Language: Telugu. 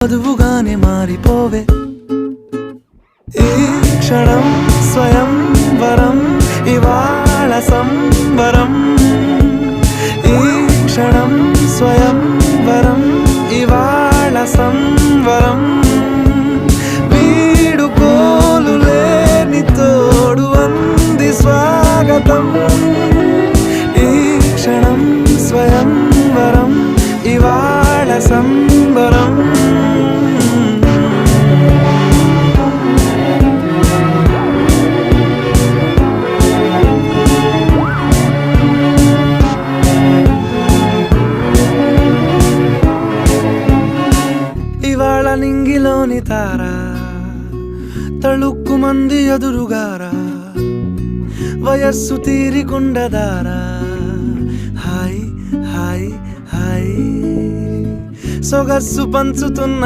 వధువుగానే మారిపోవే ఈ క్షణం స్వయం వరం ఇవాళ సంబరం ఈ క్షణం స్వయం వరం ఇవాళ సంవరం వీడుకోలు లేని తోడు అంది స్వాగతం ఈ క్షణం స్వయం వరం ఇవాళ సంబరం ఇవాళ నింగిలోని తారా తళుక్కు మంది ఎదురుగారా వయస్సు తీరికుండదారా హాయ్ హాయ్ హాయ్ సొగస్సు పంచుతున్న